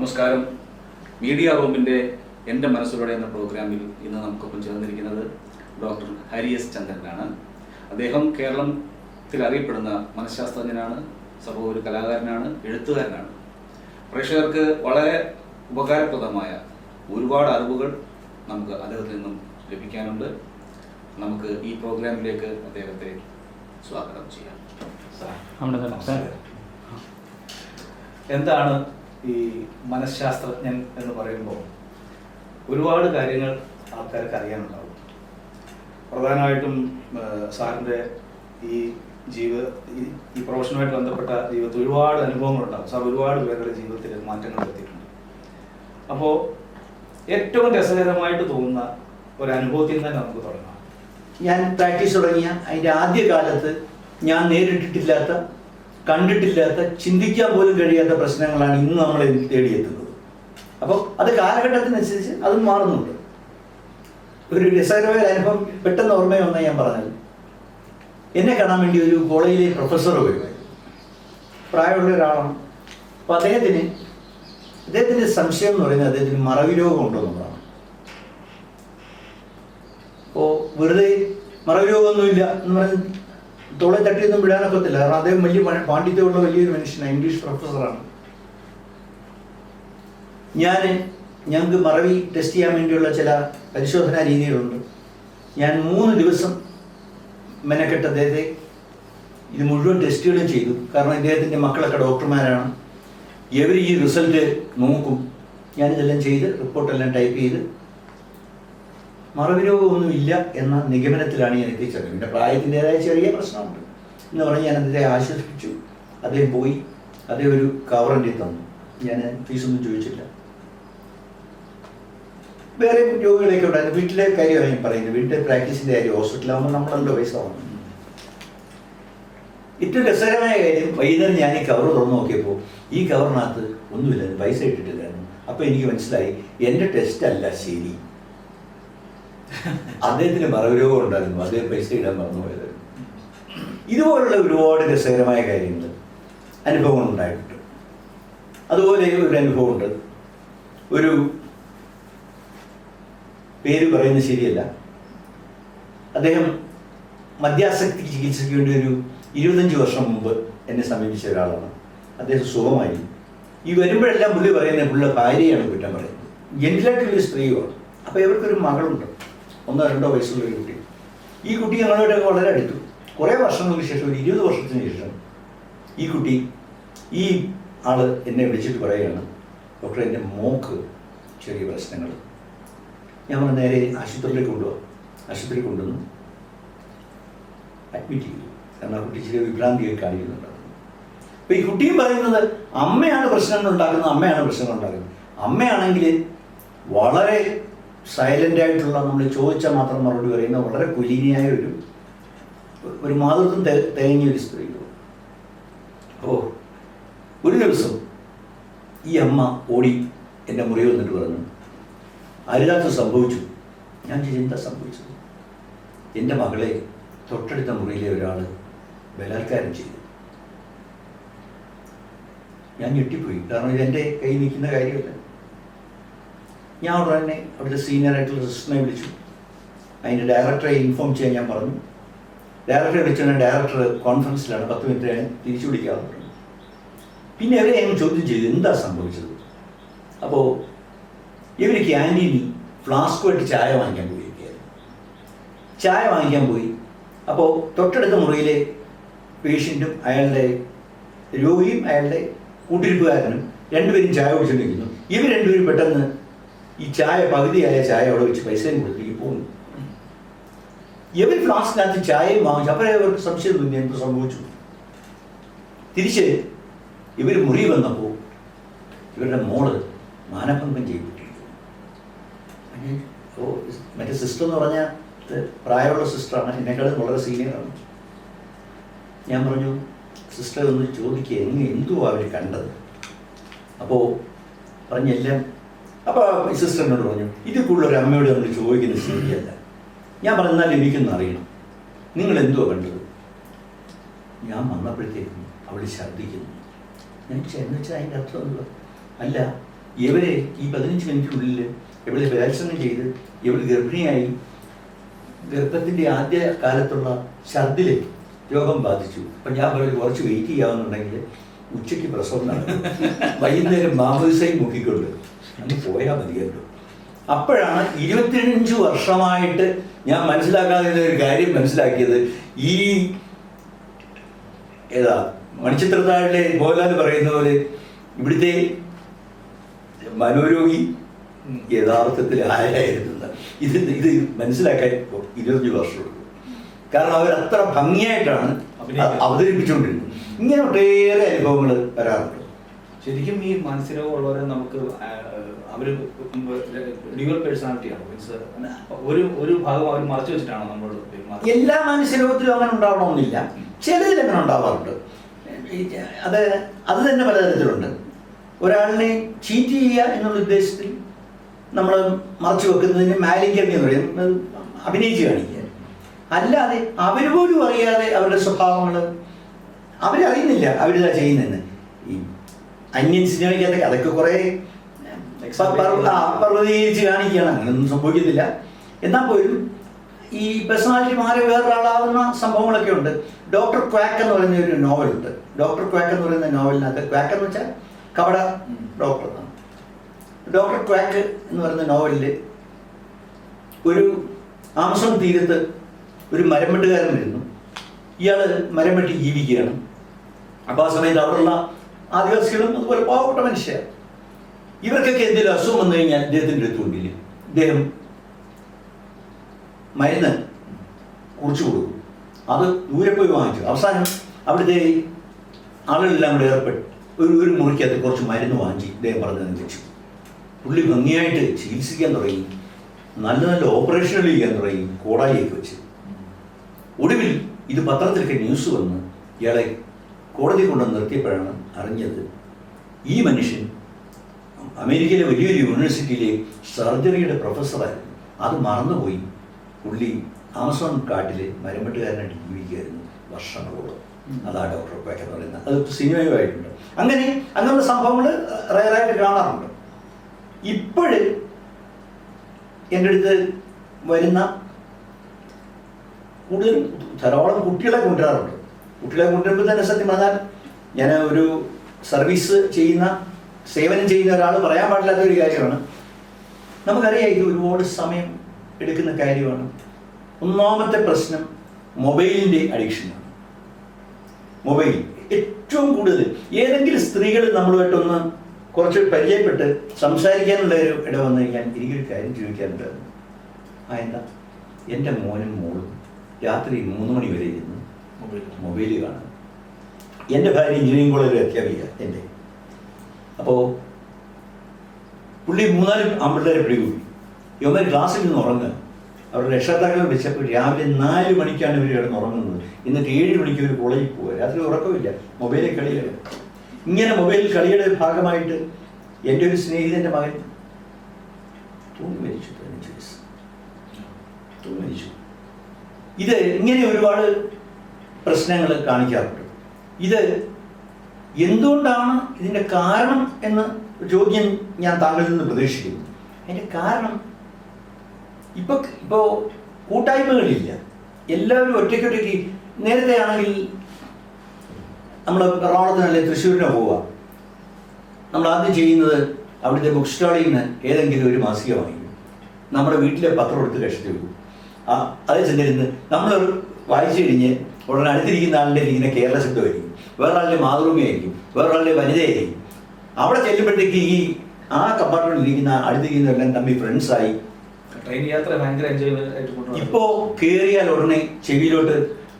നമസ്കാരം. മീഡിയ റൂമിൻ്റെ എൻ്റെ മനസ്സിലൂടെ എന്ന പ്രോഗ്രാമിൽ ഇന്ന് നമുക്കൊപ്പം ചേർന്നിരിക്കുന്നത് ഡോക്ടർ ഹരി എസ് ചന്ദ്രനാണ്. അദ്ദേഹം കേരളത്തിൽ അറിയപ്പെടുന്ന മനഃശാസ്ത്രജ്ഞനാണ്, ഒരു കലാകാരനാണ്, എഴുത്തുകാരനാണ്. പ്രേക്ഷകർക്ക് വളരെ ഉപകാരപ്രദമായ ഒരുപാട് അറിവുകൾ നമുക്ക് അദ്ദേഹത്തിൽ നിന്നും ലഭിക്കാനുണ്ട്. നമുക്ക് ഈ പ്രോഗ്രാമിലേക്ക് അദ്ദേഹത്തെ സ്വാഗതം ചെയ്യാം. എന്താണ് ഈ മനഃശാസ്ത്രജ്ഞൻ എന്ന് പറയുമ്പോൾ ഒരുപാട് കാര്യങ്ങൾ ആൾക്കാർക്ക് അറിയാനുണ്ടാവും. പ്രധാനമായിട്ടും സാറിൻ്റെ ഈ പ്രൊഫഷനുമായിട്ട് ബന്ധപ്പെട്ട ജീവിതത്തിൽ ഒരുപാട് അനുഭവങ്ങളുണ്ടാകും. സാർ ഒരുപാട് പേരുടെ ജീവിതത്തിൽ മാറ്റങ്ങൾ വരുത്തിയിട്ടുണ്ട്. അപ്പോൾ ഏറ്റവും രസകരമായിട്ട് തോന്നുന്ന ഒരു അനുഭവത്തിൽ തന്നെ നമുക്ക് തുടങ്ങാം. ഞാൻ പ്രാക്ടീസ് തുടങ്ങിയ അതിൻ്റെ ആദ്യകാലത്ത് ഞാൻ നേരിട്ടിട്ടില്ലാത്ത, കണ്ടിട്ടില്ലാത്ത, ചിന്തിക്കാൻ പോലും കഴിയാത്ത പ്രശ്നങ്ങളാണ് ഇന്ന് നമ്മളെ തേടിയെത്തുന്നത്. അപ്പോൾ അത് കാലഘട്ടത്തിനനുസരിച്ച് അതും മാറുന്നുണ്ട്. ഒരു രസകരമായ അനുഭവം പെട്ടെന്ന് ഓർമ്മ വന്ന ഞാൻ പറഞ്ഞത്, എന്നെ കാണാൻ വേണ്ടി ഒരു കോളേജിലെ പ്രൊഫസർ വരുമായിരുന്നു. പ്രായമുള്ള ഒരാളാണ്. അപ്പോൾ അദ്ദേഹത്തിൻ്റെ സംശയം എന്ന് പറയുന്നത് അദ്ദേഹത്തിന് മറവി രോഗം ഉണ്ടോ എന്നുള്ളതാണ്. അപ്പോൾ വെറുതെ മറവി രോഗമൊന്നുമില്ല എന്ന് പറഞ്ഞ് തോളെ തട്ടിയൊന്നും വിടാനൊക്കത്തില്ല. കാരണം അദ്ദേഹം വലിയ പാണ്ഡിത്യമുള്ള വലിയൊരു മനുഷ്യനാണ്, ഇംഗ്ലീഷ് പ്രൊഫസറാണ്. ഞങ്ങൾക്ക് മറവി ടെസ്റ്റ് ചെയ്യാൻ വേണ്ടിയുള്ള ചില പരിശോധനാ രീതികളുണ്ട്. ഞാൻ 3 ദിവസം മെനക്കെട്ട് അദ്ദേഹത്തെ ഇത് മുഴുവൻ ടെസ്റ്റുകളും ചെയ്തു. കാരണം ഇദ്ദേഹത്തിൻ്റെ മക്കളൊക്കെ ഡോക്ടർമാരാണ്. ഇവർ ഈ റിസൾട്ട് നോക്കും. ഞാനിതെല്ലാം ചെയ്ത് റിപ്പോർട്ടെല്ലാം ടൈപ്പ് ചെയ്ത് മറവി രോഗമൊന്നുമില്ല എന്ന നിഗമനത്തിലാണ് ഞാൻ എത്തിച്ചത്. എൻ്റെ പ്രായത്തിൻ്റെതായ ചെറിയ പ്രശ്നമുണ്ട് എന്ന് പറഞ്ഞ് ഞാൻ അദ്ദേഹത്തെ ആശ്വസിപ്പിച്ചു. അദ്ദേഹം പോയി, അദ്ദേഹം ഒരു കവറിൻ്റെ തന്നു. ഞാൻ ഫീസൊന്നും ചോദിച്ചില്ല. വേറെ രോഗികളൊക്കെ ഉണ്ടായിരുന്നു. വീട്ടിലെ കാര്യമാണ് ഞാൻ പറയുന്നത്, വീട്ടിലെ പ്രാക്ടീസിൻ്റെ കാര്യം. ഹോസ്പിറ്റലാകുമ്പോൾ നമ്മളല്ലോ പൈസ വാങ്ങും. ഏറ്റവും രസകരമായ കാര്യം, വൈകുന്നേരം ഞാൻ ഈ കവർ തുറന്നു നോക്കിയപ്പോൾ ഈ കവറിനകത്ത് ഒന്നുമില്ല, പൈസ ഇട്ടിട്ടില്ലായിരുന്നു. അപ്പോൾ എനിക്ക് മനസ്സിലായി എൻ്റെ ടെസ്റ്റ് അല്ല ശരി, അദ്ദേഹത്തിന് മറവി രോഗം ഉണ്ടായിരുന്നു, അദ്ദേഹം പൈസ ഇടാൻ മറന്നുപോയത്. ഇതുപോലുള്ള ഒരുപാട് രസകരമായ കാര്യങ്ങൾ, അനുഭവങ്ങൾ ഉണ്ടായിട്ടുണ്ട്. അതുപോലെ ഒരു അനുഭവമുണ്ട്. ഒരു പേര് പറയുന്നത് ശരിയല്ല, അദ്ദേഹം മദ്യാസക്തി ചികിത്സയ്ക്ക് വേണ്ടി ഒരു 25 വർഷം മുമ്പ് എന്നെ സമീപിച്ച ഒരാളാണ്. അദ്ദേഹം സുഖമായി. ഈ വരുമ്പോഴെല്ലാം പുള്ളി പറയുന്നത് പുള്ളിയുടെ ഭാര്യയാണ് കുറ്റം പറയുന്നത്. ജെന്റിലായിട്ടുള്ളൊരു സ്ത്രീയുമാണ്. അപ്പോൾ ഇവർക്കൊരു മകളുണ്ട്, 1-2 വയസ്സുള്ള ഒരു കുട്ടി. ഈ കുട്ടി ഞങ്ങളോടൊക്കെ വളരെ അടുത്തു. കുറേ വർഷങ്ങൾക്ക് ശേഷം, ഒരു 20 വർഷത്തിന് ശേഷം ഈ ആള് എന്നെ വിളിച്ചിട്ട് പറയുകയാണ്, ഡോക്ടർ എൻ്റെ മോക്ക് ചെറിയ പ്രശ്നങ്ങൾ. ഞാൻ നേരെ ആശുപത്രിയിലേക്ക് കൊണ്ടുപോകാം. ആശുപത്രി കൊണ്ടുവന്നു അഡ്മിറ്റ് ചെയ്തു. കാരണം ആ കുട്ടി ചെറിയ വിഭ്രാന്തിയൊക്കെ കാണിക്കുന്നുണ്ടായിരുന്നു. അപ്പോൾ ഈ കുട്ടിയും പറയുന്നത് അമ്മയാണ് പ്രശ്നങ്ങൾ ഉണ്ടാക്കുന്നത്. അമ്മയാണെങ്കിൽ വളരെ സൈലൻ്റായിട്ടുള്ള, നമ്മൾ ചോദിച്ചാൽ മാത്രം മറുപടി പറയുന്ന വളരെ കുലീനിയായ ഒരു മാതൃത്വം തികഞ്ഞ ഒരു സ്ത്രീ. അപ്പോൾ ഒരു ദിവസം ഈ അമ്മ ഓടി എൻ്റെ മുറി വന്നിട്ട് പറഞ്ഞു, അരുതാത്ത സംഭവിച്ചു. ഞാൻ എന്താ സംഭവിച്ചത്? എൻ്റെ മകളെ തൊട്ടടുത്ത മുറിയിലെ ഒരാൾ ബലാത്കാരം ചെയ്തു. ഞാൻ ഞെട്ടിപ്പോയി. കാരണം ഇതെൻ്റെ കയ്യിൽ നിൽക്കുന്ന കാര്യമല്ല. ഞാൻ ഉടനെ അവിടുത്തെ സീനിയറായിട്ടുള്ള സിസ്റ്ററിനെ വിളിച്ചു. അതിൻ്റെ ഡയറക്ടറെ ഇൻഫോം ചെയ്യാൻ ഞാൻ പറഞ്ഞു. ഡയറക്ടറെ വിളിച്ചാൽ ഡയറക്ടർ കോൺഫറൻസിലാണ്, 10 മിനിറ്റ് തിരിച്ചു വിളിക്കാമെന്ന് പറഞ്ഞു. പിന്നെ അവരെ ഞാൻ ചോദ്യം ചെയ്തു, എന്താ സംഭവിച്ചത്? അപ്പോൾ ഇവർ ക്യാൻറ്റീനിൽ ഫ്ലാസ്കുമായിട്ട് ചായ വാങ്ങിക്കാൻ പോയി. അപ്പോൾ തൊട്ടടുത്ത മുറിയിലെ പേഷ്യൻറ്റും അയാളുടെ രോഗിയും അയാളുടെ കൂട്ടിരിപ്പുകാരനും രണ്ടുപേരും ചായ കുടിച്ചുകൊണ്ടിരിക്കുന്നു. ഇവർ രണ്ടുപേരും പെട്ടെന്ന് ഈ പകുതിയായ ചായ അവിടെ വെച്ച് പൈസയും കൊടുത്തേക്ക് പോകുന്നു. ഇവർ ഫ്ലാസ്കിനകത്ത് ചായയും വാങ്ങിച്ചു. അപ്പോൾ അവർക്ക് സംശയം തോന്നി, എന്ത് സംഭവിച്ചു. തിരിച്ച് ഇവർ മുറി വന്നപ്പോൾ ഇവരുടെ മോള് മാനഭംഗം ചെയ്യപ്പെട്ടിരിക്കുന്നു. മറ്റേ സിസ്റ്റർ എന്ന് പറഞ്ഞാൽ പ്രായമുള്ള സിസ്റ്ററാണ്, എന്നെക്കാളും വളരെ സീനിയറാണ്. ഞാൻ പറഞ്ഞു, സിസ്റ്റർ ഒന്ന് ചോദിക്കുക, എന്തുവാ അവർ കണ്ടത്? അപ്പോൾ പറഞ്ഞെല്ലാം. അപ്പോൾ ഈ സിസ്റ്റർ എന്നോട് പറഞ്ഞു, ഇത് കൂടുതലൊരു അമ്മയോട് നമ്മൾ ചോദിക്കുന്നത് ശരിയല്ല. ഞാൻ പറഞ്ഞാൽ എനിക്കൊന്ന് അറിയണം, നിങ്ങൾ എന്തുവാ കണ്ടത്? ഞാൻ വന്നപ്പോഴത്തേക്കും അവൾ ഛർദ്ദിക്കുന്നു. ഞാൻ എന്ന് വെച്ചാൽ അതിൻ്റെ അർത്ഥം അല്ല, ഇവരെ ഈ 15 മിനിറ്റിനുള്ളിൽ ഇവളെ ബലാത്സംഗം ചെയ്ത് ഇവൾ ഗർഭിണിയായി. ഗർഭത്തിൻ്റെ ആദ്യ കാലത്തുള്ള ഛർദില് രോഗം ബാധിച്ചു. അപ്പം ഞാൻ പറഞ്ഞു കുറച്ച് വെയിറ്റ് ചെയ്യാവുന്നുണ്ടെങ്കിൽ ഉച്ചയ്ക്ക് പ്രസവം നടക്കും, വൈകുന്നേരം മാമോദിസയും മുക്കിക്കൊണ്ട് അന്ന് പോയാൽ മതിയല്ലോ. അപ്പോഴാണ് 25 വർഷമായിട്ട് ഞാൻ മനസ്സിലാക്കാതെ ഒരു കാര്യം മനസ്സിലാക്കിയത്. ഈ ഏതാ മണിച്ചിത്രത്താഴിലെ മോഹൻലാൽ പറയുന്ന പോലെ ഇവിടുത്തെ മനോരോഗി യഥാർത്ഥത്തിൽ ആരായിരുന്നു. ഇത് മനസ്സിലാക്കാൻ 25 വർഷമുള്ളൂ. കാരണം അവർ ഭംഗിയായിട്ടാണ് അവതരിപ്പിച്ചുകൊണ്ടിരുന്നത്. ഇങ്ങനെ ഒട്ടേറെ അനുഭവങ്ങൾ വരാറുണ്ട്. ശരിക്കും ഈ മാനസികരോഗമുള്ളവരെ നമുക്ക് അവർ ഡ്യുവൽ പേഴ്സണാലിറ്റിയാണ്. മീൻസ് ഒരു ഭാഗം അവർ മറച്ചു വെച്ചിട്ടാണ് നമ്മളോട്. എല്ലാ മാനസികരോഗത്തിലും അങ്ങനെ ഉണ്ടാവണമെന്നില്ല, ചിലതിൽ അങ്ങനെ ഉണ്ടാവാറുണ്ട്. അത് തന്നെ പലതരത്തിലുണ്ട്. ഒരാളിനെ ചീറ്റ് ചെയ്യുക എന്നുള്ള ഉദ്ദേശത്തിൽ നമ്മൾ മറച്ചു വെക്കുന്നതിന് മാലിന്യം എന്ന് പറയും, അഭിനയിച്ച് കാണിക്കുക. അല്ലാതെ അവർ പോലും അറിയാതെ അവരുടെ സ്വഭാവങ്ങൾ അവരറിയുന്നില്ല അവരിതാ ചെയ്യുന്നതെന്ന്. ഈ അന്യൻ സിനിമയ്ക്കകത്തൊക്കെ അതൊക്കെ കുറേ പർവ്വതീകരിച്ച് കാണിക്കുകയാണ്. അങ്ങനെയൊന്നും സംഭവിക്കുന്നില്ല. എന്നാൽ പോലും ഈ പേഴ്സണാലിറ്റി മാറി വേറൊരാളാവുന്ന സംഭവങ്ങളൊക്കെ ഉണ്ട്. ഡോക്ടർ ക്വാക്ക് എന്ന് പറയുന്ന ഒരു നോവലുണ്ട്. ഡോക്ടർ ക്വാക്ക് എന്ന് പറയുന്ന നോവലിനകത്ത്, ക്വാക്ക് എന്ന് വെച്ചാൽ കപട ഡോക്ടർ എന്നാണ്. ഡോക്ടർ ക്വാക്ക് എന്ന് പറയുന്ന നോവലിൽ ഒരു ആമസോൺ തീരത്ത് ഒരു മരം വെട്ടുകാരൻ വരുന്നു. ഇയാൾ മരം വെട്ടി ജീവിക്കുകയാണ്. അപ്പോൾ ആ സമയത്ത് അവിടെയുള്ള ആദിവാസികളും അതുപോലെ പാവപ്പെട്ട മനുഷ്യർ, ഇവർക്കൊക്കെ എന്തെങ്കിലും അസുഖം വന്നു കഴിഞ്ഞാൽ ഇദ്ദേഹത്തിൻ്റെ അടുത്തുകൊണ്ടില്ല. ഇദ്ദേഹം മരുന്ന് കുറിച്ചു കൊടുക്കും. അത് ദൂരെ പോയി വാങ്ങിച്ചു. അവസാനം അവിടുത്തെ ആളുകളെല്ലാം കൂടെ ഏർപ്പെട്ട് ഒരു മുറിക്കകത്ത് കുറച്ച് മരുന്ന് വാങ്ങിച്ച് ഇദ്ദേഹം പറഞ്ഞത് വെച്ചു. പുള്ളി ഭംഗിയായിട്ട് ചികിത്സിക്കാൻ തുടങ്ങി, നല്ല നല്ല ഓപ്പറേഷനുകൾ ചെയ്യാൻ തുടങ്ങി, കോടാലിയൊക്കെ വെച്ച്. ഒടുവിൽ ഇത് പത്രത്തിലൊക്കെ ന്യൂസ് വന്ന് ഇയാളെ കോടതി കൊണ്ടുവന്ന് നിർത്തിയപ്പോഴാണ് അറിഞ്ഞത് ഈ മനുഷ്യൻ അമേരിക്കയിലെ വലിയൊരു യൂണിവേഴ്സിറ്റിയിലെ സർജറിയുടെ പ്രൊഫസറായിരുന്നു. അത് മറന്നുപോയി പുള്ളി ആമസോൺ കാട്ടിൽ മരംവെട്ടുകാരനായിട്ട് ജീവിക്കുകയായിരുന്നു വർഷങ്ങളോളം. അതാ ഡോക്ടർ ക്വാക്ക് എന്ന് പറയുന്നത്. അത് സിനിമയുമായിട്ടുണ്ട്. അങ്ങനെയുള്ള സംഭവങ്ങൾ റയറായിട്ട് കാണാറുണ്ട്. ഇപ്പോഴ് എൻ്റെ അടുത്ത് വരുന്ന കൂടുതലും ധാരാളം കുട്ടികളെ കൊണ്ടുവരാറുണ്ട്. കുട്ടികളെ കൊണ്ടുവരുമ്പോൾ തന്നെ സത്യം പറഞ്ഞാൽ ഞാൻ ഒരു സർവീസ് ചെയ്യുന്ന, സേവനം ചെയ്യുന്ന ഒരാൾ പറയാൻ പാടില്ലാത്ത ഒരു കാര്യമാണ്. നമുക്കറിയാം ഇത് ഒരുപാട് സമയം എടുക്കുന്ന കാര്യമാണ്. ഒന്നാമത്തെ പ്രശ്നം മൊബൈലിൻ്റെ അഡിക്ഷനാണ്. മൊബൈൽ ഏറ്റവും കൂടുതൽ ഏതെങ്കിലും സ്ത്രീകൾ നമ്മളുമായിട്ടൊന്ന് കുറച്ച് പരിചയപ്പെട്ട് സംസാരിക്കാനുള്ള ഒരു ഇട വന്നു കഴിഞ്ഞാൽ എനിക്കൊരു കാര്യം ചോദിക്കാറുണ്ട്. എന്താ, എൻ്റെ മോനും മോളും രാത്രി 3 മണി വരെ ഇരുന്ന് മൊബൈൽ കാണും. എൻ്റെ ഭാര്യ എഞ്ചിനീയറിംഗ് കോളേജിൽ അധ്യാപിക എൻ്റെ. അപ്പോൾ പുള്ളി 3-4 ആൺപിള്ളേരെ പിടികൂടി. ഇവന്മാർ ക്ലാസ്സിൽ നിന്ന് ഉറങ്ങുക. അവരുടെ രക്ഷകർത്താക്കളെ വിളിച്ചപ്പോൾ രാവിലെ 4 മണിക്കാണ് ഇവർ കിടന്ന് ഉറങ്ങുന്നത്. എന്നിട്ട് 7 മണിക്ക് ഒരു കോളേജിൽ പോവുക. രാത്രി ഉറക്കമില്ല, മൊബൈലിൽ കളികൾ. ഇങ്ങനെ മൊബൈൽ കളിയുടെ ഭാഗമായിട്ട് എൻ്റെ ഒരു സ്നേഹിതൻ്റെ മകൻ തൂങ്ങി മരിച്ചു. 15 വയസ്സ് തൂങ്ങി മരിച്ചു. ഇത് ഇങ്ങനെ ഒരുപാട് പ്രശ്നങ്ങൾ കാണിക്കാറുണ്ട്. ഇത് എന്തുകൊണ്ടാണ് ഇതിൻ്റെ കാരണം എന്ന് ചോദ്യം ഞാൻ താങ്കളിൽ നിന്ന് പ്രതീക്ഷിക്കുന്നു. അതിൻ്റെ കാരണം ഇപ്പോൾ കൂട്ടായ്മകളില്ല, എല്ലാവരും ഒറ്റയ്ക്കൊറ്റയ്ക്ക്. നേരത്തെ ആണെങ്കിൽ നമ്മൾ എറണാകുളത്തിന് അല്ലെങ്കിൽ തൃശ്ശൂരിനോ പോവുക, നമ്മൾ ആദ്യം ചെയ്യുന്നത് അവിടുത്തെ ബുക്ക് സ്റ്റാളിൽ നിന്ന് ഏതെങ്കിലും ഒരു മാസിക വാങ്ങിക്കും. നമ്മുടെ വീട്ടിലെ പത്രം എടുത്ത് കഷ്ടി വെക്കും. അതേ ചെന്നിരുന്ന് നമ്മൾ വായിച്ചു കഴിഞ്ഞ് ഉടനെ അടുത്തിരിക്കുന്ന ആളുടെ ഇങ്ങനെ കേരള ശബ്ദമായിരിക്കും, വേറൊരാളുടെ മാതൃഭൂമിയായിരിക്കും, വേറൊരാളുടെ വനിതയായിരിക്കും. അവിടെ ചെല്ലുമ്പോഴത്തേക്ക് ഈ ആ കമ്പാർട്ട്മെന്റിൽ ഇരിക്കുന്ന അടുത്തിരിക്കുന്നവരെല്ലാം തമ്മിൽ ഫ്രണ്ട്സായി. ട്രെയിൻ യാത്ര ഭയങ്കര എൻജോയ്മെന്റ് ആയിട്ട്. ഇപ്പോൾ കയറിയാൽ ഉടനെ ചെവിയിലോട്ട്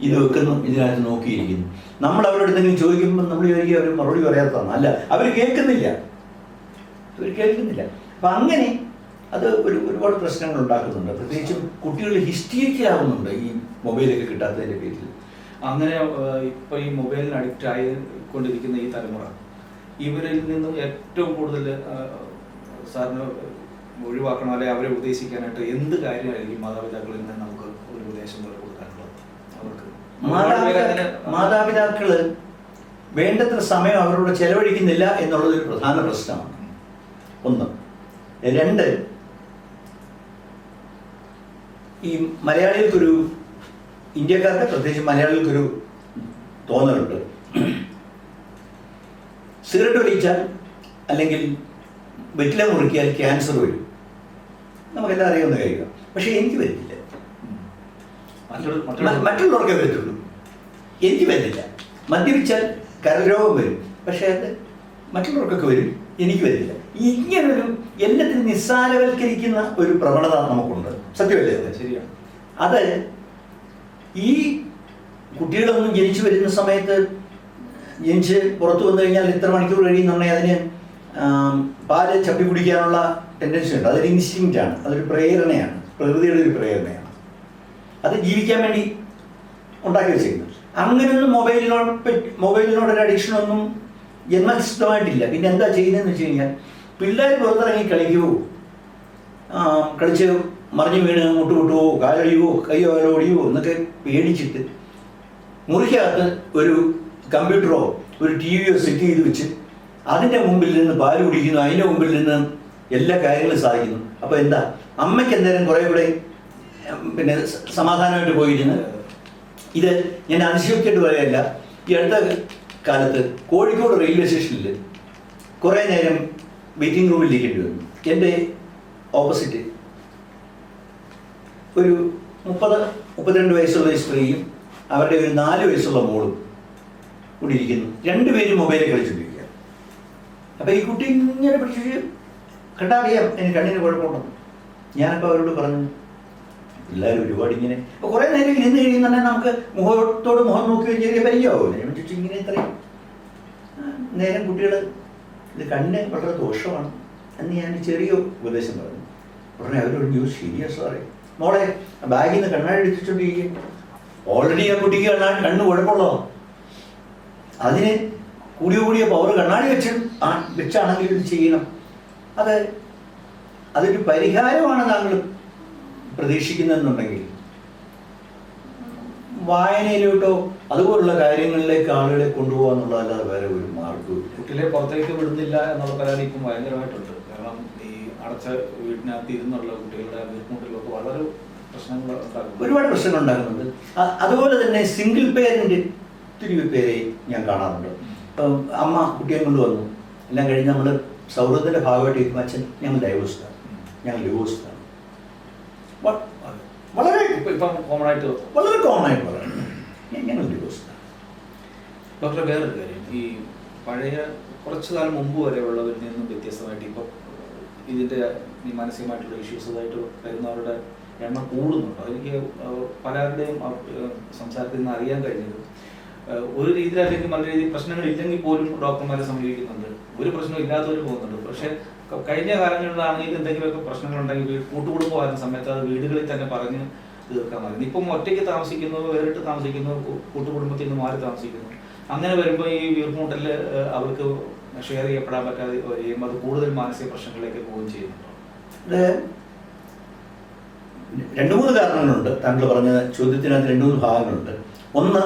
ഇത് വെക്കുന്നു, ഇതിനകത്ത് നോക്കിയിരിക്കുന്നു. നമ്മൾ അവരോട് എന്തെങ്കിലും ചോദിക്കുമ്പോൾ നമ്മൾ ചോദിക്കുക, അവർ മറുപടി പറയാത്തതാണ്. അല്ല, അവർ കേൾക്കുന്നില്ല. അപ്പം അങ്ങനെ അത് ഒരുപാട് പ്രശ്നങ്ങൾ ഉണ്ടാക്കുന്നുണ്ട്. പ്രത്യേകിച്ചും കുട്ടികൾ ഹിസ്റ്റീരിക്കലാവുന്നുണ്ട് ഈ മൊബൈലൊക്കെ കിട്ടാത്തതിൻ്റെ പേരിൽ. അങ്ങനെ ഇപ്പോൾ ഈ മൊബൈലിന് അഡിക്റ്റ് ആയിക്കൊണ്ടിരിക്കുന്ന ഈ തലമുറ, ഇവരിൽ നിന്നും ഏറ്റവും കൂടുതൽ സാറിന് ഒഴിവാക്കണം, അല്ലെങ്കിൽ അവരെ ഉപദേശിക്കാനായിട്ട് എന്ത് കാര്യമായിരിക്കും മാതാപിതാക്കളിൽ നിന്ന് നമുക്ക് ഒരു ഉപദേശം പോലെ കൊടുക്കാനുള്ളത്? അവർക്ക് മാതാപിതാക്കള് വേണ്ടത്ര സമയം അവരോട് ചെലവഴിക്കുന്നില്ല എന്നുള്ളതൊരു പ്രധാന പ്രശ്നമാണ്. ഒന്ന്. രണ്ട്, ഈ മലയാളികൾക്കൊരു, ഇന്ത്യക്കാർക്ക് പ്രത്യേകിച്ച് മലയാളികൾക്കൊരു തോന്നലുണ്ട്, സിഗരറ്റ് വലിച്ചാൽ അല്ലെങ്കിൽ വെറ്റില മുറിക്കിയാൽ ക്യാൻസർ വരും. നമുക്കെല്ലാം അറിയാവുന്ന കാര്യമാണ്. പക്ഷേ എനിക്ക് വരില്ല. മറ്റുള്ളവർക്കേ വരത്തുള്ളൂ, എനിക്ക് വരുന്നില്ല. മദ്യപിച്ചാൽ കരരോഗം വരും, പക്ഷേ അത് മറ്റുള്ളവർക്കൊക്കെ വരും, എനിക്ക് വരില്ല. ഇങ്ങനൊരു എല്ലാത്തിനും നിസ്സാരവൽക്കരിക്കുന്ന ഒരു പ്രവണത നമുക്കുണ്ട്. സത്യമല്ലേ? ശരിയാണ്. അത് ഈ കുട്ടികളൊന്നും ജനിച്ചു വരുന്ന സമയത്ത്, ജനിച്ച് പുറത്തു വന്നു കഴിഞ്ഞാൽ എത്ര മണിക്കൂർ കഴിയുന്നുണ്ടെങ്കിൽ അതിന് പാല് ചപ്പി കുടിക്കാനുള്ള ടെൻഡൻസി ഉണ്ട്. അതൊരു ഇൻസ്റ്റിങ്ക്റ്റാണ്, അതൊരു പ്രേരണയാണ്, പ്രകൃതിയുടെ ഒരു പ്രേരണയാണ്. അത് ജീവിക്കാൻ വേണ്ടി ഉണ്ടാക്കി വെച്ചിരിക്കുന്നത്. അങ്ങനെയൊന്നും മൊബൈലിനോടൊരു അഡിക്ഷനൊന്നും ജന്മസിദ്ധമായിട്ടില്ല. പിന്നെ എന്താ ചെയ്യുന്നതെന്ന് വെച്ച് കഴിഞ്ഞാൽ, പിള്ളേർ പുറത്തിറങ്ങി കളിക്കുവോ, കളിച്ച് മറിഞ്ഞു വീണ് മുട്ടുമുട്ടുവോ, കാലടിയുവോ, കയ്യോ കാലോ ഒടിയുവോ എന്നൊക്കെ പേടിച്ചിട്ട് മുറിക്കകത്ത് ഒരു കമ്പ്യൂട്ടറോ ഒരു ടി.വിയോ സെറ്റ് ചെയ്ത് വെച്ച് അതിൻ്റെ മുമ്പിൽ നിന്ന് പാല് കുടിക്കുന്നു, അതിൻ്റെ മുമ്പിൽ നിന്ന് എല്ലാ കാര്യങ്ങളും സാധിക്കുന്നു. അപ്പോൾ എന്താ, അമ്മയ്ക്ക് എന്തായാലും കുറേ കൂടെ പിന്നെ സമാധാനമായിട്ട് പോയിരുന്നു. ഇത് ഞാൻ അതിശയോക്തിയായിട്ട് പറയുകയല്ല. ഈ അടുത്ത കാലത്ത് കോഴിക്കോട് റെയിൽവേ സ്റ്റേഷനിൽ കുറേ നേരം വെയിറ്റിംഗ് റൂമിൽ ഇരിക്കേണ്ടി വന്നു. എൻ്റെ ഓപ്പോസിറ്റ് ഒരു 30-32 വയസ്സുള്ള ഈ സ്ത്രീയും അവരുടെ ഒരു 4 വയസ്സുള്ള മോളും കൂടി ഇരിക്കുന്നു. രണ്ടുപേരും മൊബൈലിൽ കളിച്ചുകൊണ്ടിരിക്കുക. അപ്പോൾ ഈ കുട്ടി ഇങ്ങനെ പിടിച്ച് കണ്ടാൽ അറിയാം എനിക്ക് കണ്ണിന് കുഴപ്പമുണ്ടെന്ന്. ഞാനപ്പോൾ അവരോട് പറഞ്ഞു, എല്ലാവരും ഒരുപാട് ഇങ്ങനെ ഇപ്പോൾ കുറേ നേരം ഇരുന്ന് കഴിയുന്നുണ്ടെങ്കിൽ നമുക്ക് മുഖത്തോട് മുഖം നോക്കുകയും ചെറിയ പരിചയമാവുമല്ലോ. ഞാൻ ചോദിച്ചു, ഇങ്ങനെ ഇത്രയും നേരം കുട്ടികൾ ഇത് കണ്ണിന് വളരെ ദോഷമാണ് എന്ന് ഞാൻ ചെറിയ ഉപദേശം പറഞ്ഞു. ഉടനെ അവരോട് ന്യൂസ് സീരിയസ് സാറേ, മോളെ ബാഗിൽ നിന്ന് കണ്ണാടി എടുത്തിട്ടുണ്ടിരിക്കും. ഓൾറെഡി ആ കുട്ടിക്ക് കണ്ണ് കുഴപ്പമുള്ളതോ, അതിന് കൂടിയ പവർ കണ്ണാടി വെച്ചാണെങ്കിൽ ഇത് ചെയ്യണം. അതൊരു പരിഹാരമാണ് താങ്കൾ പ്രതീക്ഷിക്കുന്നതെന്നുണ്ടെങ്കിൽ വായനയിലോട്ടോ അതുപോലുള്ള കാര്യങ്ങളിലേക്ക് ആളുകളെ കൊണ്ടുപോകുക എന്നുള്ളതല്ലാതെ വേറെ ഒരു മാർഗവും. കുട്ടികളെ പുറത്തേക്ക് വിടുന്നില്ല എന്നുള്ള പരാതി ഇപ്പം ഭയങ്കരമായിട്ടുണ്ട്. കാരണം ഈ അടച്ച വീട്ടിനകത്ത് ഇരുന്നുള്ള കുട്ടികളുടെ വീട്ടുമുട്ടിലൊക്കെ വളരെ പ്രശ്നങ്ങൾ ഉണ്ടാകും, ഒരുപാട് പ്രശ്നങ്ങൾ ഉണ്ടാകുന്നുണ്ട്. അതുപോലെ തന്നെ സിംഗിൾ പേരൻ്റ് ഒത്തിരി പേരെ ഞാൻ കാണാറുണ്ട്. ഇപ്പം അമ്മ കുട്ടിയെ കൊണ്ടുവന്നു, എല്ലാം കഴിഞ്ഞ് നമ്മൾ സൗഹൃദത്തിൻ്റെ ഭാഗമായിട്ട് ഇരിക്കും, അച്ഛൻ ഞങ്ങൾ ഡൈവേഴ്സ്ഡാണ്, വളരെ കോമൺ ആയിട്ട് പറയാം, ഞങ്ങൾ ഡിവോഴ്സ്ഡാണ്. ഡോക്ടർ, വേറൊരു കാര്യം, ഈ പഴയ കുറച്ചു കാലം മുമ്പ് വരെ ഉള്ളവരിൽ നിന്നും വ്യത്യസ്തമായിട്ട് ഇപ്പോൾ ഇതിൻ്റെ ഈ മാനസികമായിട്ടുള്ള ഇഷ്യൂസുമായിട്ട് വരുന്നവരുടെ എണ്ണം കൂടുന്നുണ്ട്. എനിക്ക് പലരുടെയും സംസാരത്തിൽ നിന്ന് അറിയാൻ കഴിഞ്ഞത്, ഒരു രീതിയിൽ അല്ലെങ്കിൽ നല്ല രീതിയിൽ പ്രശ്നങ്ങൾ ഇല്ലെങ്കിൽ പോലും ഡോക്ടർമാരെ സമീപിക്കുന്നുണ്ട്, ഒരു പ്രശ്നം ഇല്ലാത്തവർ പോകുന്നുണ്ട്. പക്ഷേ കഴിഞ്ഞ കാലങ്ങളിലാണെങ്കിൽ എന്തെങ്കിലുമൊക്കെ പ്രശ്നങ്ങളുണ്ടെങ്കിൽ കൂട്ടുകുടുംബമായിരുന്ന സമയത്ത് അത് വീടുകളിൽ തന്നെ പറഞ്ഞ് തീർക്കാമായിരുന്നു. ഇപ്പം ഒറ്റയ്ക്ക് താമസിക്കുന്നു, വേറിട്ട് താമസിക്കുന്നു, കൂട്ടുകുടുംബത്തിൽ നിന്ന് മാറി താമസിക്കുന്നു. അങ്ങനെ വരുമ്പോൾ ഈ വീർമുട്ടൽ അവർക്ക് ഷെയർ ചെയ്യപ്പെടാൻ പറ്റാതെ വരികയും അത് കൂടുതൽ മാനസിക പ്രശ്നങ്ങളിലേക്ക് പോവുകയും ചെയ്യുന്നുണ്ടോ? അത് 2-3 കാരണങ്ങളുണ്ട്. താങ്കൾ പറഞ്ഞ ചോദ്യത്തിനകത്ത് 2-3 ഭാഗങ്ങളുണ്ട്. ഒന്ന്,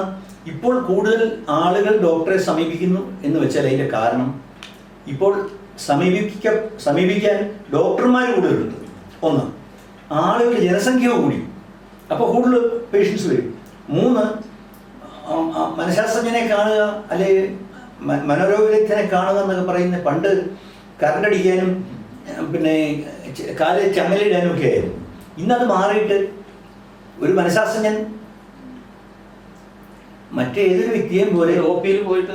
ഇപ്പോൾ കൂടുതൽ ആളുകൾ ഡോക്ടറെ സമീപിക്കുന്നു എന്ന് വെച്ചാൽ അതിൻ്റെ കാരണം ഇപ്പോൾ സമീപിക്കാൻ ഡോക്ടർമാർ കൂടുതലുണ്ട്. ഒന്ന്, ആളുകളുടെ ജനസംഖ്യ കൂടി, അപ്പോൾ കൂടുതൽ പേഷ്യൻസ് വരും. 3, മനഃശാസ്ത്രജ്ഞനെ കാണുക അല്ലെങ്കിൽ മനോരോഗവിദഗ്ധനെ കാണുക എന്നൊക്കെ പറയുന്നത് പണ്ട് കറണ്ടടിക്കാനും പിന്നെ കാലിൽ ചങ്ങലിടാനും ഒക്കെ ആയിരുന്നു. ഇന്നത് മാറിയിട്ട് ഒരു മനഃശാസ്ത്രജ്ഞൻ മറ്റേതൊരു വ്യക്തിയെയും പോലെ ഒപിയിൽ പോയിട്ട്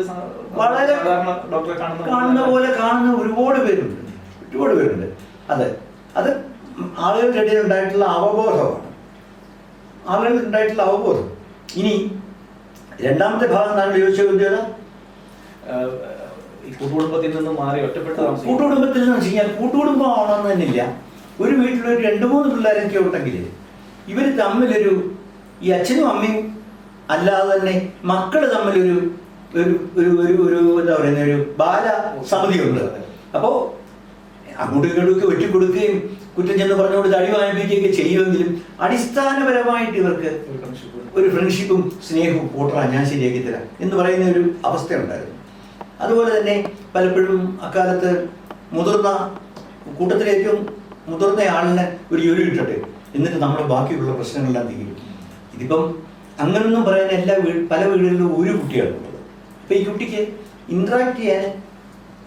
വളരെ കാണുന്ന പോലെ കാണുന്ന ഒരുപാട് പേരുണ്ട്. അത് ആളുകളുടെ ഇടയിൽ ഉണ്ടായിട്ടുള്ള അവബോധമാണ്. ഇനി രണ്ടാമത്തെ ഭാഗം താങ്കൾ ചോദിച്ച ചോദ്യത, കൂട്ടുകുടുംബത്തിൽ നിന്ന് മാറി ഒറ്റപ്പെട്ട കൂട്ടുകുടുംബത്തിൽ നിന്ന് വെച്ച് കഴിഞ്ഞാൽ കൂട്ടുകുടുംബം ആവണമെന്ന് തന്നെയില്ല. ഒരു വീട്ടിലൊരു 2-3 പിള്ളേരൊക്കെ ഉണ്ടെങ്കിൽ ഇവർ തമ്മിലൊരു ഈ അച്ഛനും അമ്മയും അല്ലാതെ തന്നെ മക്കൾ തമ്മിലൊരു എന്താ പറയുന്ന ഒരു ബാല സമിതിയുണ്ട്. അപ്പോൾ അങ്ങോട്ടും ഇങ്ങോട്ടും വെട്ടിക്കൊടുക്കുകയും കുറ്റം ചെന്ന് പറഞ്ഞുകൊണ്ട് അടി വാങ്ങിപ്പിക്കുകയൊക്കെ ചെയ്യുമെങ്കിലും അടിസ്ഥാനപരമായിട്ട് ഇവർക്ക് ഒരു ഫ്രണ്ട്ഷിപ്പും സ്നേഹവും കൂട്ടറാ ഞാൻ ശരിയാക്കി തരാം എന്ന് പറയുന്ന ഒരു അവസ്ഥ ഉണ്ടായിരുന്നു. അതുപോലെ തന്നെ പലപ്പോഴും അക്കാലത്ത് മുതിർന്ന കൂട്ടത്തിലെ ഏറ്റവും മുതിർന്ന ആളിനെ ഒരു ജോലി കിട്ടട്ടെ, എന്നിട്ട് നമ്മുടെ ബാക്കിയുള്ള പ്രശ്നങ്ങളെല്ലാം തീരും. ഇതിപ്പം അങ്ങനൊന്നും പറയാൻ പല വീടുകളിലും ഒരു കുട്ടിയാണുള്ളത്. അപ്പം ഈ കുട്ടിക്ക് ഇൻട്രാക്ട് ചെയ്യാൻ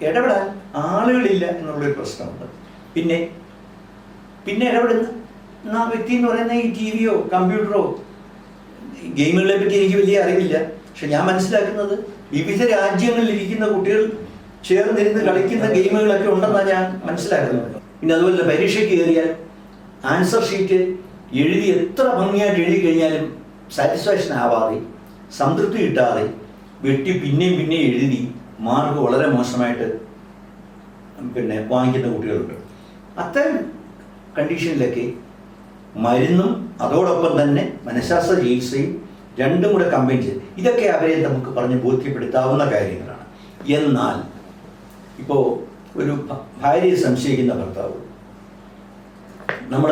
ഇടപെടാൻ ആളുകളില്ല എന്നുള്ളൊരു പ്രശ്നമുണ്ട്. പിന്നെ ഇടപെടുന്ന ആ വ്യക്തി എന്ന് പറയുന്ന ഈ ടി വിയോ കമ്പ്യൂട്ടറോ ഗെയിമുകളെ പറ്റി എനിക്ക് വലിയ അറിവില്ല. പക്ഷെ ഞാൻ മനസ്സിലാക്കുന്നത് വിവിധ രാജ്യങ്ങളിൽ ഇരിക്കുന്ന കുട്ടികൾ ചേർന്നിരുന്ന് കളിക്കുന്ന ഗെയിമുകളൊക്കെ ഉണ്ടെന്നാണ് ഞാൻ മനസ്സിലാക്കുന്നത്. പിന്നെ അതുപോലെ പരീക്ഷയ്ക്ക് കയറിയാൽ ആൻസർ ഷീറ്റ് എഴുതി എത്ര ഭംഗിയായിട്ട് എഴുതി കഴിഞ്ഞാലും സാറ്റിസ്ഫാക്ഷൻ ആവാതെ, സംതൃപ്തി കിട്ടാതെ വെട്ടി പിന്നെയും എഴുതി മാർക്ക് വളരെ മോശമായിട്ട് വാങ്ങിക്കുന്ന കുട്ടികളുണ്ട്. അത്തരം കണ്ടീഷനിലൊക്കെ മരുന്നും അതോടൊപ്പം തന്നെ മനഃശാസ്ത്ര ചികിത്സയും രണ്ടും കൂടെ കമ്പൈൻ ചെയ്ത് ഇതൊക്കെ അവരെ നമുക്ക് പറഞ്ഞ് ബോധ്യപ്പെടുത്താവുന്ന കാര്യങ്ങളാണ്. എന്നാൽ ഇപ്പോൾ ഒരു ഭാര്യയെ സംശയിക്കുന്ന ഭർത്താവ്, നമ്മൾ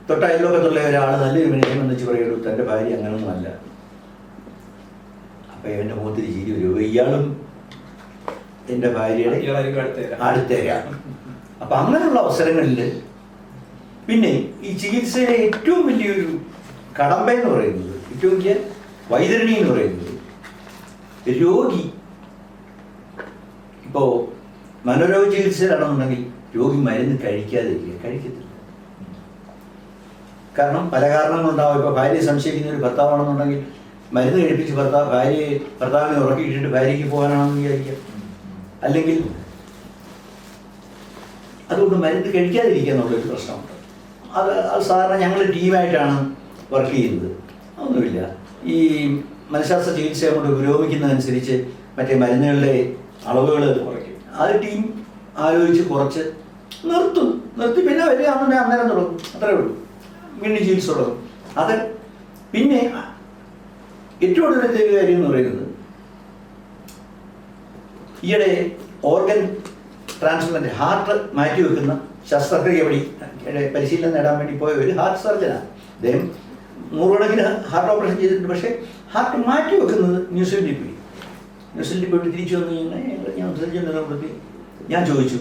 തൊട്ടയൽലോകത്തുള്ള ഒരാൾ നല്ലൊരു മനുഷ്യൻ എന്ന് വെച്ച് പറയുള്ളൂ തൻ്റെ ഭാര്യ അങ്ങനൊന്നും അല്ല. അപ്പം എൻ്റെ മുഖത്തിൽ ചിരി വരും, ഇയാളും എൻ്റെ ഭാര്യയുടെ അടുത്തേരാണ്. അപ്പം അങ്ങനെയുള്ള അവസരങ്ങളിൽ പിന്നെ ഈ ചികിത്സയിലെ ഏറ്റവും വലിയൊരു കടമ്പ എന്ന് പറയുന്നത്, ഏറ്റവും വലിയ വൈതരണി എന്ന് പറയുന്നത്, രോഗി ഇപ്പോൾ മനോരോഗ ചികിത്സയിലാണെന്നുണ്ടെങ്കിൽ രോഗി മരുന്ന് കഴിക്കത്തില്ല. കാരണം പല കാരണങ്ങളുണ്ടാവും. ഇപ്പോൾ ഭാര്യയെ സംശയിക്കുന്ന ഒരു ഭർത്താവാണെന്നുണ്ടെങ്കിൽ മരുന്ന് കഴിപ്പിച്ച് ഭർത്താവിനെ ഉറക്കിയിട്ടിട്ട് ഭാര്യയ്ക്ക് പോകാനാണെന്ന് വിചാരിക്കുക. അല്ലെങ്കിൽ അതുകൊണ്ട് മരുന്ന് കഴിക്കാതിരിക്കുക എന്നുള്ളൊരു പ്രശ്നമുണ്ട്. അത് സാധാരണ ഞങ്ങൾ ടീമായിട്ടാണ് വർക്ക് ചെയ്യുന്നത്. ഒന്നുമില്ല, ഈ മനഃശാസ്ത്ര ചികിത്സ കൊണ്ട് പുരോഗമിക്കുന്നതനുസരിച്ച് മറ്റേ മരുന്നുകളുടെ അളവുകൾ അത് ടീം ആലോചിച്ച് കുറച്ച് നിർത്തി പിന്നെ വരിക അന്നേരം തുടങ്ങും. അത്രേ ഉള്ളൂ. വീണ്ടും ചികിത്സ തുടങ്ങും. അത് പിന്നെ ഏറ്റവും കൂടുതൽ കാര്യം എന്ന് പറയുന്നത്, ഈയിടെ ഓർഗൻ ട്രാൻസ്പ്ലാന്റ്, ഹാർട്ട് മാറ്റിവെക്കുന്ന ശസ്ത്രക്രിയ വഴി പരിശീലനം നേടാൻ വേണ്ടി പോയ ഒരു ഹാർട്ട് സർജനാണ്. അദ്ദേഹം 100 കണക്കിന് ഹാർട്ട് ഓപ്പറേഷൻ ചെയ്തിട്ടുണ്ട്. പക്ഷേ ഹാർട്ട് മാറ്റി വെക്കുന്നത് ന്യൂസിലൻഡിൽ പോയിട്ട് തിരിച്ചു വന്നു ഞാൻ സർജൻ ഞാൻ ചോദിച്ചു,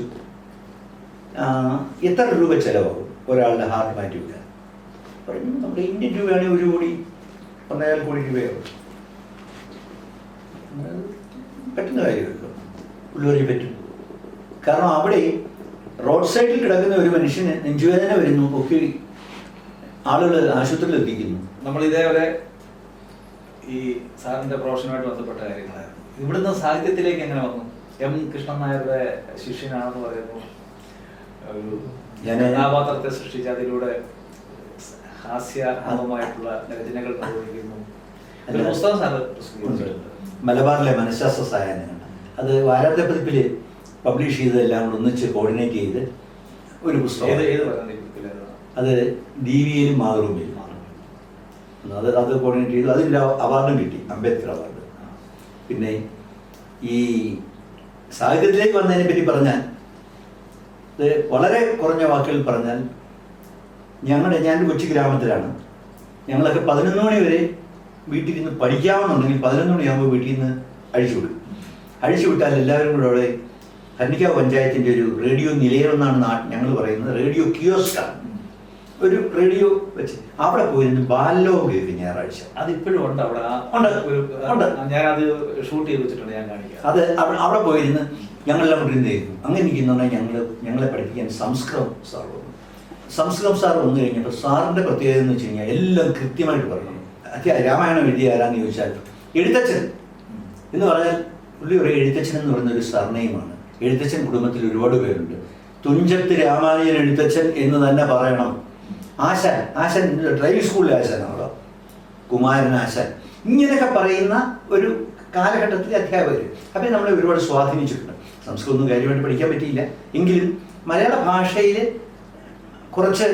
എത്ര രൂപ ചിലവാകും ഒരാളുടെ ഹാർട്ട് മാറ്റി വെക്കാൻ? പറഞ്ഞു, നമ്മുടെ ഇന്ത്യൻ രൂപയാണെങ്കിൽ 1 കോടി 1.25 കോടി രൂപയാവും. പറ്റുന്ന കാര്യമല്ലോ, ഉള്ളവരെ പറ്റും. കാരണം അവിടെ റോഡ് സൈഡിൽ കിടക്കുന്ന ഒരു മനുഷ്യന് നെഞ്ചുവേദന വരുന്നു, ഒക്കെ ആളുകൾ ആശുപത്രിയിൽ എത്തിക്കുന്നു. നമ്മൾ ഇതേപോലെ ഈ സാറിന്റെ പ്രൊഫഷനുമായിട്ട് ബന്ധപ്പെട്ട കാര്യങ്ങളായിരുന്നു. ഇവിടുന്ന് സാഹിത്യത്തിലേക്ക് എങ്ങനെ വന്നു? എം കൃഷ്ണൻ നായരുടെ ശിഷ്യനാണെന്ന് പറയുന്നു. ഒരു കഥാപാത്രത്തെ സൃഷ്ടിച്ച് അതിലൂടെ ഹാസ്യാത്മകമായിട്ടുള്ള രചനകൾ നിർവഹിക്കുന്നു. ഒരു പുസ്തകം സാർ മലബാറിലെ മനഃശാസ്ത്ര സായാഹ്നങ്ങൾ, അത് വാരാന്ത്യ പതിപ്പിൽ പബ്ലിഷ് ചെയ്തതെല്ലാം കൂടെ ഒന്നിച്ച് കോർഡിനേറ്റ് ചെയ്ത് ഒരു പുസ്തകം. അത് ദീപികയിലും മാതൃഭൂമിയിലും അത് കോർഡിനേറ്റ് ചെയ്തു. അതിൻ്റെ അവാർഡും കിട്ടി, അംബേദ്കർ അവാർഡ്. പിന്നെ ഈ സാഹിത്യത്തിലേക്ക് വന്നതിനെ പറ്റി പറഞ്ഞാൽ, ഇത് വളരെ കുറഞ്ഞ വാക്കുകളിൽ പറഞ്ഞാൽ, ഞാനൊരു കൊച്ചു ഗ്രാമത്തിലാണ്. ഞങ്ങളൊക്കെ 11 മണി വരെ വീട്ടിൽ നിന്ന് പഠിക്കാമെന്നുണ്ടെങ്കിൽ 11 മണിയാകുമ്പോൾ വീട്ടിൽ നിന്ന് അഴിച്ചുവിട്ടാൽ എല്ലാവരും കൂടെ അവിടെ ഹർണിക്കാവ് പഞ്ചായത്തിൻ്റെ ഒരു റേഡിയോ നിലയമെന്നാണ് ഞങ്ങൾ പറയുന്നത്. റേഡിയോ കിയോസ്കാണ്. ഒരു റേഡിയോ വെച്ച് അവിടെ പോയിരുന്നു ബാലലോകം കേൾക്കും ഞായറാഴ്ച. അതിപ്പോഴും ഉണ്ട് അവിടെ. ഞാനത് ഷൂട്ട് ചെയ്ത് വെച്ചിട്ടുണ്ട്, ഞാൻ കാണിക്കാം. അത് അവിടെ പോയിരുന്ന് ഞങ്ങളെല്ലാം കൊണ്ടിരുന്ന് കേൾക്കും. അങ്ങനെ ഇരിക്കുന്നുണ്ടെങ്കിൽ ഞങ്ങളെ പഠിപ്പിക്കാൻ സംസ്കൃതം സാർ വന്നു. സംസ്കൃതം സാർ വന്നു കഴിഞ്ഞപ്പോൾ സാറിൻ്റെ പ്രത്യേകത എന്ന് വെച്ച് കഴിഞ്ഞാൽ എല്ലാം കൃത്യമായിട്ട് പറയണം. രാമായണം എഴുതിയ ആരാന്ന് ചോദിച്ചാൽ എഴുത്തച്ഛൻ എന്ന് പറഞ്ഞാൽ പുള്ളി ഒരു എഴുത്തച്ഛൻ എന്ന് പറയുന്ന ഒരു സർനെയിമാണ്. എഴുത്തച്ഛൻ കുടുംബത്തിൽ ഒരുപാട് പേരുണ്ട്. തുഞ്ചത്ത് രാമാനുജൻ എഴുത്തച്ഛൻ എന്ന് തന്നെ പറയണം. ആശാൻ ഡ്രൈവിംഗ് സ്കൂളിലെ ആശാനാണല്ലോ, കുമാരൻ ആശാൻ, ഇങ്ങനെയൊക്കെ പറയുന്ന ഒരു കാലഘട്ടത്തിലെ അധ്യാപകർ. അപ്പം നമ്മളെ ഒരുപാട് സ്വാധീനിച്ചിട്ടുണ്ട്. സംസ്കൃതമൊന്നും കാര്യമായിട്ട് പഠിക്കാൻ പറ്റിയില്ല, എങ്കിലും മലയാള ഭാഷയിൽ കുറച്ച്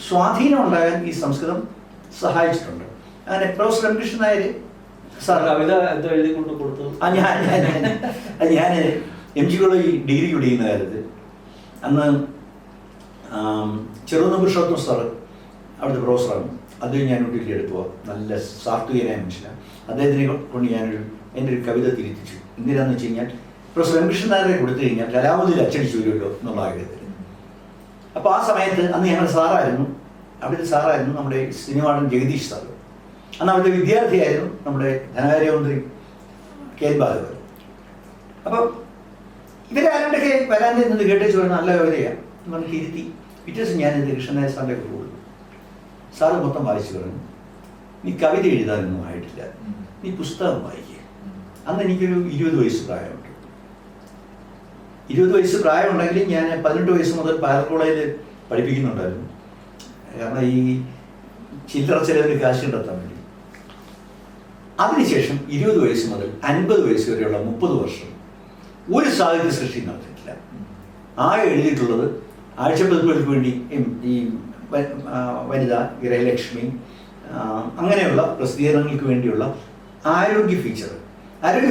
സ്വാധീനം ഉണ്ടാകാൻ ഈ സംസ്കൃതം സഹായിച്ചിട്ടുണ്ട്. അങ്ങനെ പ്രൊഫസർ രാമകൃഷ്ണൻ നായർ സാർ കവിത എന്തോ എഴുതി കൊണ്ട് കൊടുത്തു. ഞാൻ MG കോളേജ് ഡിഗ്രി പഠിക്കുന്ന കാലത്ത് അന്ന് ചെറുന്ന പുരുഷോത്തം സാർ അവിടുത്തെ പ്രൊഫസറാണ്. അദ്ദേഹം ഞാൻ ഡ്യൂട്ടി എടുക്കുക, നല്ല സാത്വികനായ മനുഷ്യനാണ്. അദ്ദേഹത്തിനെ കൊണ്ട് എൻ്റെ ഒരു കവിത തിരുത്തിച്ചു. എന്തിനാന്ന് വെച്ച് കഴിഞ്ഞാൽ പ്രൊഫസർ രാമകൃഷ്ണൻ നായരെ കൊടുത്തു കഴിഞ്ഞാൽ കലാമതിൽ അച്ചടിച്ചു വരുമല്ലോ എന്നുള്ള ആഗ്രഹത്തിൽ. അപ്പോൾ ആ സമയത്ത് അന്ന് ഞങ്ങളുടെ സാറായിരുന്നു, അവിടുത്തെ സാറായിരുന്നു നമ്മുടെ സിനിമാടൻ ജഗദീഷ് സാർ. അന്ന് അവിടുത്തെ വിദ്യാർത്ഥിയായിരുന്നു നമ്മുടെ ധനകാര്യമന്ത്രി കെ എൻ ബാലഗോപാൽ. അപ്പം ഇവരാരുടെയൊക്കെ വരാൻ്റെ നിന്ന് കേട്ടേച്ച് പറഞ്ഞാൽ നല്ല കവിതയാണ് നമുക്ക് ഇരുത്തി. പിറ്റേ ദിവസം ഞാനിത് കൃഷ്ണനായ സാറിൻ്റെ ഒക്കെ കൊടുത്തു. സാറ് മൊത്തം വായിച്ചു പറഞ്ഞു, നീ കവിത എഴുതാനൊന്നും ആയിട്ടില്ല, നീ പുസ്തകം വായിക്കുക. അന്ന് എനിക്കൊരു 20 വയസ്സ് പ്രായമുണ്ട്. 20 വയസ്സ് പ്രായമുണ്ടെങ്കിൽ ഞാൻ 18 വയസ്സ് മുതൽ പാലക്കോളേജിൽ പഠിപ്പിക്കുന്നുണ്ടായിരുന്നു. കാരണം ഈ ചില്ലറ ചെലവിന് കാശ് കണ്ടെത്താൻ വേണ്ടി. അതിനുശേഷം 20 വയസ്സ് മുതൽ 50 വയസ്സ് വരെയുള്ള 30 വർഷം ഒരു സാഹിത്യ സൃഷ്ടി നടത്തിയിട്ടില്ല. എഴുതിയിട്ടുള്ളത് ആഴ്ചപ്പതിപ്പുകൾക്ക് വേണ്ടി ഈ വനിത, ഗൃഹലക്ഷ്മി, അങ്ങനെയുള്ള പ്രസിദ്ധീകരണങ്ങൾക്ക് വേണ്ടിയുള്ള ആരോഗ്യ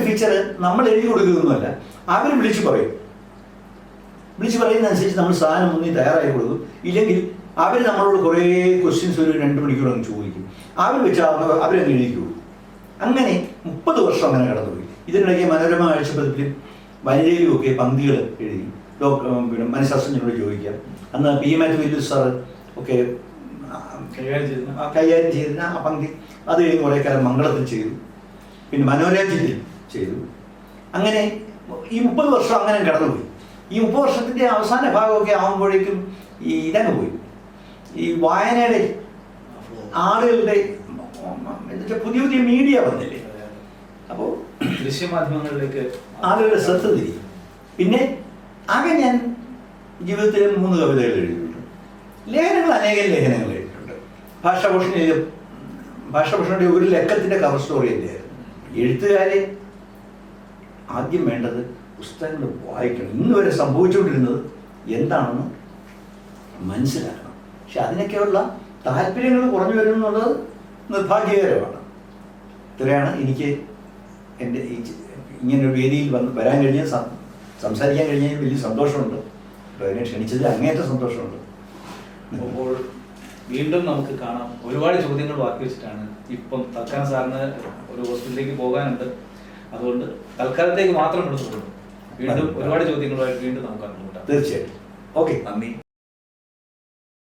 ഫീച്ചർ നമ്മൾ എഴുതി കൊടുക്കുന്നതൊന്നുമല്ല, അവർ വിളിച്ചു പറയുന്നതനുസരിച്ച് നമ്മൾ സാധനം മുന്നിൽ തയ്യാറായി കൊടുക്കും. ഇല്ലെങ്കിൽ അവർ നമ്മളോട് കുറേ ക്വസ്റ്റ്യൻസ് ഒരു 2 മണിക്കൂർ അങ്ങ് ചോദിക്കും. അവർ വെച്ചാൽ അവരങ്ങ് എഴുതിക്കുള്ളൂ. അങ്ങനെ 30 വർഷം അങ്ങനെ കടന്നുപോയി. ഇതിനിടയ്ക്ക് മനോരമ ആഴ്ചപ്പതിപ്പിലും വനിതയിലും ഒക്കെ പങ്ക്തികൾ എഴുതി. പിന്നെ മനഃശാസ്ത്രജ്ഞനോട് ചോദിക്കാം. അന്ന് പി മാത്യു സാർ ഒക്കെ കൈകാര്യം ചെയ്തിരുന്ന ആ പങ്ക്തി അത് കഴിഞ്ഞ് കുറേ കാലം മംഗളത്തിൽ ചെയ്തു, പിന്നെ മനോരാജ്യത്തിൽ ചെയ്തു. അങ്ങനെ ഈ 30 വർഷം അങ്ങനെ കടന്നുപോയി. ഈ 30 വർഷത്തിൻ്റെ അവസാന ഭാഗമൊക്കെ ആകുമ്പോഴേക്കും ഈ ഇതങ്ങ് പോയി. ഈ വായനയുടെ ആളുകളുടെ എന്നുവെച്ചാൽ പുതിയ മീഡിയ വന്നില്ലേ, അപ്പോൾ ദൃശ്യമാധ്യമങ്ങളിലേക്ക് ആളുകളുടെ ശ്രദ്ധ തിരിയും. പിന്നെ ആകെ ഞാൻ ജീവിതത്തിൽ 3 കവിതകൾ എഴുതിയിട്ടുണ്ട്. അനേകം ലേഖനങ്ങൾ എഴുതിയിട്ടുണ്ട്. ഭാഷാഭൂഷണിയുടെ ഒരു ലക്കത്തിൻ്റെ കവർ സ്റ്റോറി തന്നെയായിരുന്നു. എഴുത്തുകാരെ ആദ്യം വേണ്ടത് പുസ്തകങ്ങൾ വായിക്കണം. ഇന്ന് വരെ സംഭവിച്ചുകൊണ്ടിരുന്നത് എന്താണെന്ന് മനസ്സിലാക്കണം. പക്ഷെ അതിനൊക്കെയുള്ള താല്പര്യങ്ങൾ കുറഞ്ഞു വരുന്നു എന്നുള്ളത് നിർഭാഗ്യകരമാണ്. ഇത്രയാണ് എനിക്ക് എൻ്റെ ഇങ്ങനൊരു വേദിയിൽ വരാൻ കഴിഞ്ഞ സംസാരിക്കാൻ കഴിഞ്ഞതിൽ വലിയ സന്തോഷമുണ്ട്. അതിനെ ക്ഷണിച്ചതിൽ അങ്ങേയറ്റം സന്തോഷമുണ്ട്. അപ്പോൾ വീണ്ടും നമുക്ക് കാണാം. ഒരുപാട് ചോദ്യങ്ങൾ ബാക്കി വെച്ചിട്ടാണ്. ഇപ്പം തൽക്കാലം സാറിന് ഒരു ഹോസ്പിറ്റലിലേക്ക് പോകാനുണ്ട്, അതുകൊണ്ട് തൽക്കാലത്തേക്ക് മാത്രം എടുത്തുകൊള്ളു. വീണ്ടും ഒരുപാട് ചോദ്യങ്ങളുമായിട്ട് വീണ്ടും നമുക്ക് കണ്ടുമുട്ടാം. തീർച്ചയായിട്ടും. ഓക്കെ, നന്ദി.